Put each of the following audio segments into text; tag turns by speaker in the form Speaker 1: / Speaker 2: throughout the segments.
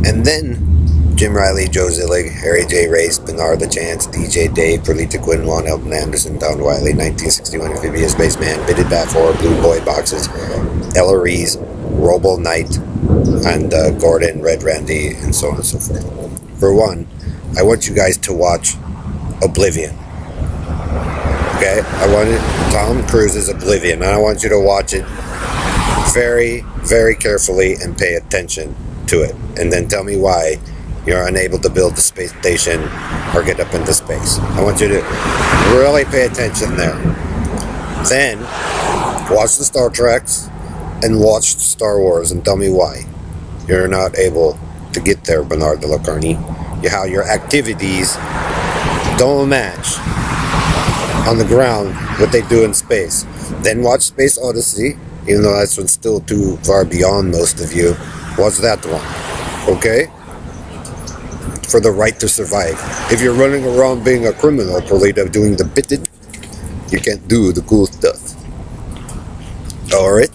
Speaker 1: And then Jim Riley, Joe Zillig, Harry J. Race, Bernard LaChance, DJ Dave, Perlita Quinn, Juan Elton Anderson, Don Wiley, 1961 Amphibious Spaceman, Bitted Bafor, Blue Boy Boxes, Ella Reese, Robo Knight, and Gordon, Red Randy, and so on and so forth. For one, I want you guys to watch Oblivion. Okay? I want it, Tom Cruise's Oblivion, and I want you to watch it very, very carefully and pay attention to it. And then tell me why you're unable to build the space station or get up into space. I want you to really pay attention there. Then, watch the Star Treks and watch Star Wars and tell me why you're not able to get there, Bernard de la Carney. How your activities don't match on the ground what they do in space. Then watch Space Odyssey, even though that's still too far beyond most of you. Watch that one, okay? For the right to survive. If you're running around being a criminal, Perlita, doing the bitted, you can't do the cool stuff. Alright?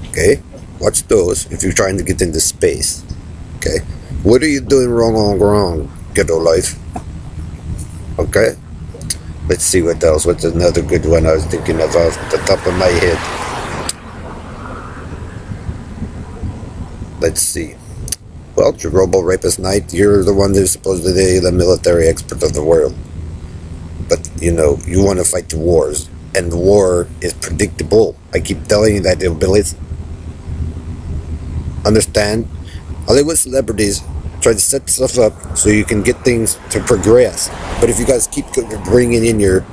Speaker 1: Okay? Watch those if you're trying to get into space. Okay? What are you doing wrong on ground, ghetto life? Okay? Let's see what else. What's another good one I was thinking of off the top of my head? Let's see. Well, Robo Rapist Knight, you're the one who's supposedly the military expert of the world. But, you know, you want to fight the wars. And the war is predictable. I keep telling you that, abilities. Understand? Hollywood celebrities try to set stuff up so you can get things to progress. But if you guys keep bringing in your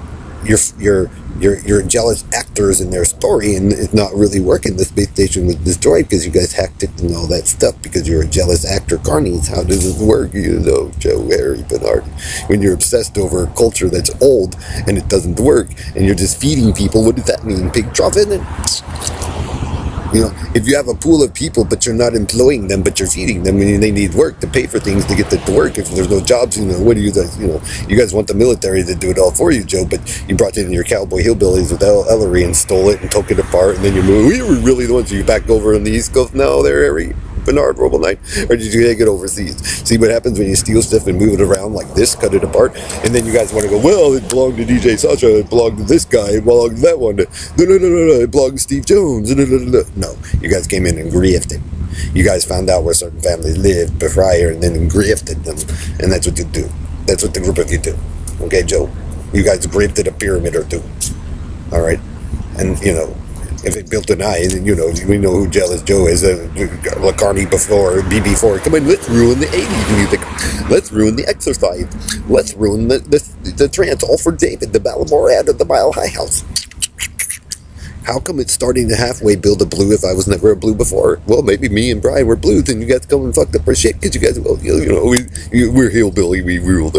Speaker 1: jealous actors in their story and it's not really working, the space station was destroyed because you guys hacked it and all that stuff because you're a jealous actor carnies. How does it work? You know, Joe, Harry, Bernard, when you're obsessed over a culture that's old and it doesn't work and you're just feeding people, what does that mean? Pig trough in it? You know, if you have a pool of people but you're not employing them but you're feeding them and they need work to pay for things to get them to work, if there's no jobs, you know, what do you guys, you know, you guys want the military to do it all for you, Joe, but you brought in your cowboy hillbillies with Ellery and stole it and took it apart and then you moved. We were really the ones you back over on the East Coast now there, Harry, Bernard, Robo Knight, or did you take it overseas? See what happens when you steal stuff and move it around like this, cut it apart, and then you guys want to go, well, it belonged to DJ Sasha, it belonged to this guy, it belonged to that one, no, it belonged to Steve Jones, no, you guys came in and grifted. You guys found out where certain families lived prior and then grifted them, and that's what you do. That's what the group of you do. Okay, Joe? You guys grifted a pyramid or two. Alright? And, you know, if it built an eye, then, you know, we know who Jealous Joe is. Lacarni before, BB4. Come on, let's ruin the 80s music. Let's ruin the exercise. Let's ruin the trance. All for David, the Ballamore ad of the Mile High House. How come it's starting to halfway build a blue if I was never a blue before? Well, maybe me and Brian were blues and you guys come and fucked up our shit because you guys, well, you know, we're hillbilly. We rule the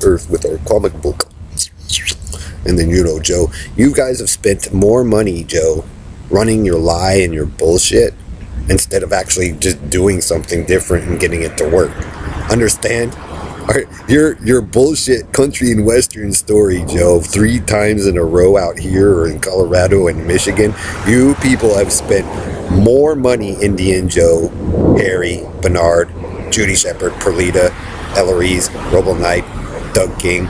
Speaker 1: earth with our comic book. And then, you know, Joe, you guys have spent more money, Joe, running your lie and your bullshit instead of actually just doing something different and getting it to work. Understand? Your bullshit country and western story, Joe, 3 times in a row out here or in Colorado and Michigan, you people have spent more money, Indian Joe, Harry, Bernard, Judy Shepard, Perlita, Ellery's, Robo Knight, Doug King,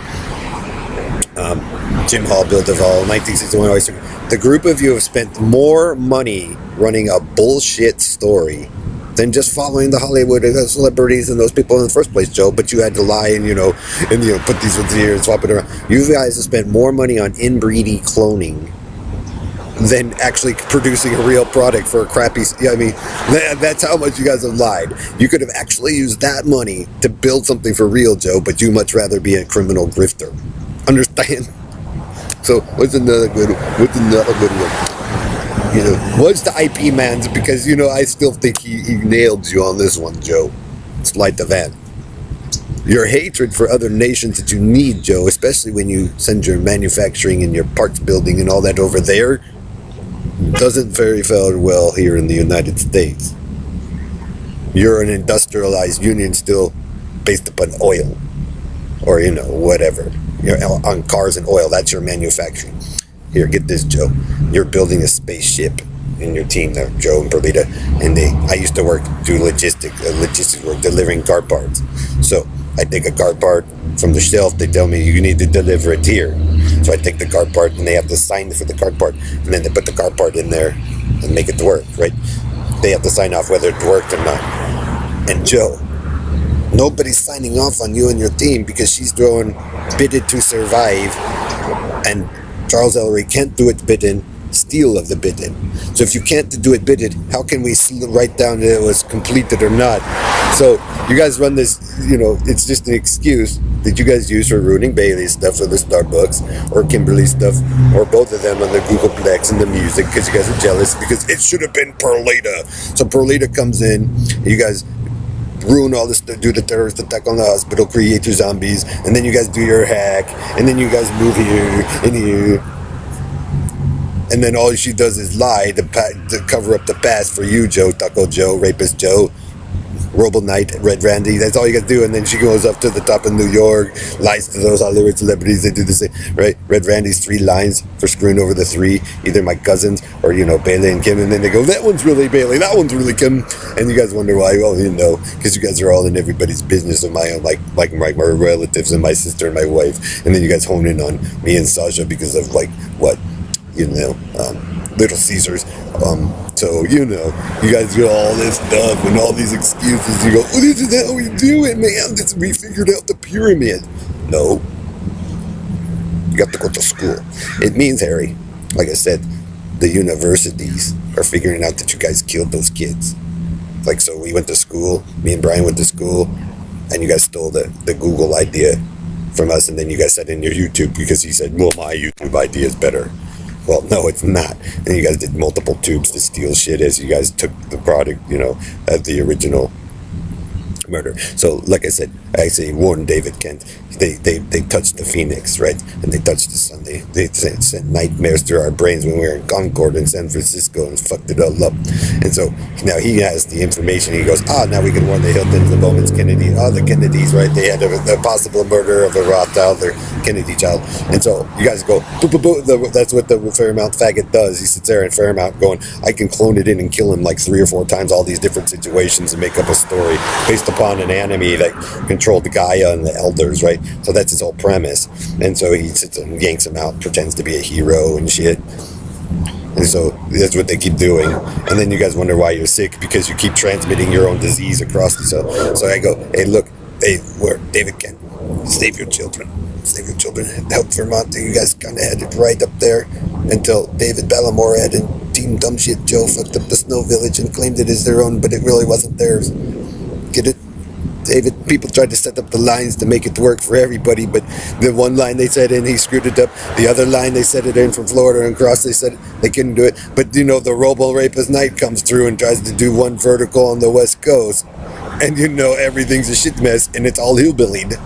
Speaker 1: Jim Hall, Bill Duvall, 1961 Oyster. The group of you have spent more money running a bullshit story than just following the Hollywood celebrities and those people in the first place, Joe. But you had to lie and put these ones here and swap it around. You guys have spent more money on inbreeding cloning than actually producing a real product for a crappy. I mean, that's how much you guys have lied. You could have actually used that money to build something for real, Joe. But you much rather be a criminal grifter. Understand? So what's another good one? You know, what's the IP man's? Because, you know, I still think he nailed you on this one, Joe. Slight the van. Your hatred for other nations that you need, Joe, especially when you send your manufacturing and your parts building and all that over there, doesn't very well here in the United States. You're an industrialized union still based upon oil. Or, you know, whatever. You're on cars and oil. That's your manufacturing. Here, get this, Joe. You're building a spaceship. in your team there, Joe and Perlita, and I used to do logistics work, delivering car parts. So I take a car part from the shelf. They tell me you need to deliver it here. So I take the car part, and they have to sign for the car part, and then they put the car part in there and make it work. Right? They have to sign off whether it worked or not. And Joe, nobody's signing off on you and your team because she's throwing bidded to survive, and Charles Ellery can't do it bidden, steal of the bidden. So if you can't do it bidded, how can we write down that it was completed or not? So you guys run this, it's just an excuse that you guys use for ruining Bailey's stuff or the Starbucks or Kimberly's stuff or both of them on the Googleplex and the music because you guys are jealous because it should have been Perlita. So Perlita comes in, you guys ruin all this, do the terrorist attack on the hospital, create your zombies, and then you guys do your hack, and then you guys move here and here, and then all she does is lie to cover up the past for you, Joe, Taco Joe, Rapist Joe, Robo Knight, Red Randy. That's all you guys do, and then she goes up to the top of New York, lies to those Hollywood celebrities. They do the same, right? Red Randy's 3 lines for screwing over the 3, either my cousins or Bailey and Kim, and then they go, that one's really Bailey, that one's really Kim, and you guys wonder why. Well, because you guys are all in everybody's business of my own, like my relatives and my sister and my wife, and then you guys hone in on me and Sasha because of Little Caesars. So you guys do all this stuff and all these excuses. You go, oh, this is how we do it, man. We figured out the pyramid. No, you got to go to school. It means, Harry, like I said, the universities are figuring out that you guys killed those kids. So we went to school. Me and Brian went to school, and you guys stole the Google idea from us, and then you guys said in your YouTube because he said, well, my YouTube idea is better. Well, no, it's not. And you guys did multiple tubes to steal shit as you guys took the product, of the original murder. So, like I said, I actually warned David Kent. They touched the Phoenix, right? And they touched the sun. They sent nightmares through our brains when we were in Concord in San Francisco and fucked it all up. And so now he has the information. He goes, now we can warn the Hiltons, the Bowmans, Kennedy, the Kennedys, right? They had the possible murder of a Rothschild, their Kennedy child. And so you guys go, boo, boo, boo. That's what the Fairmount faggot does. He sits there in Fairmount going, I can clone it in and kill him like 3 or 4 times, all these different situations, and make up a story based upon an enemy that controlled Gaia and the elders, right? So that's his whole premise. And so he sits and yanks him out, pretends to be a hero and shit. And so that's what they keep doing. And then you guys wonder why you're sick, because you keep transmitting your own disease across the cell. So I go, hey, look, where David Kent, save your children. Save your children. Help Vermont. You guys kind of had it right up there until David Ballamore had and Team Dumb Shit Joe fucked up the Snow Village and claimed it as their own, but it really wasn't theirs. Get it? David, people tried to set up the lines to make it work for everybody, but the one line they said in, he screwed it up. The other line they set it in from Florida and across, they said they couldn't do it. But the Robo Rapist Knight comes through and tries to do one vertical on the West Coast, and everything's a shit mess, and it's all hillbillied.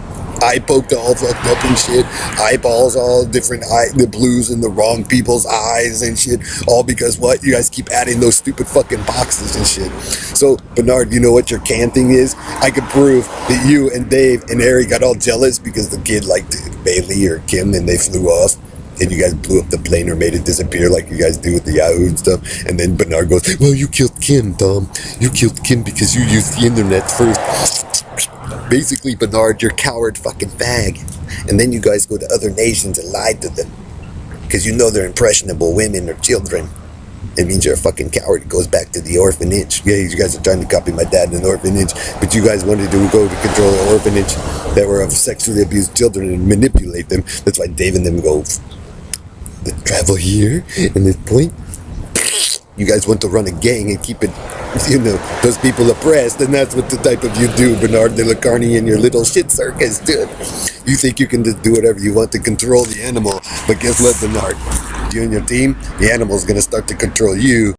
Speaker 1: Eye poked all fucked up and shit. Eyeballs all different, the blues in the wrong people's eyes and shit. All because what? You guys keep adding those stupid fucking boxes and shit. So, Bernard, you know what your can thing is? I could prove that you and Dave and Harry got all jealous because the kid liked Bailey or Kim and they flew off. And you guys blew up the plane or made it disappear like you guys do with the Yahoo and stuff. And then Bernard goes, well, you killed Kim, Tom. You killed Kim because you used the internet first. Basically, Bernard, you're coward fucking fag. And then you guys go to other nations and lie to them. Because they're impressionable women or children. It means you're a fucking coward. It goes back to the orphanage. Yeah, you guys are trying to copy my dad in an orphanage. But you guys wanted to go to control an orphanage that were of sexually abused children and manipulate them. That's why Dave and them go, let's travel here and this point. You guys want to run a gang and keep it, those people oppressed, and that's what the type of you do, Bernard de la Carney and your little shit circus, dude. You think you can just do whatever you want to control the animal, but guess what, Bernard? You and your team, the animal's gonna start to control you.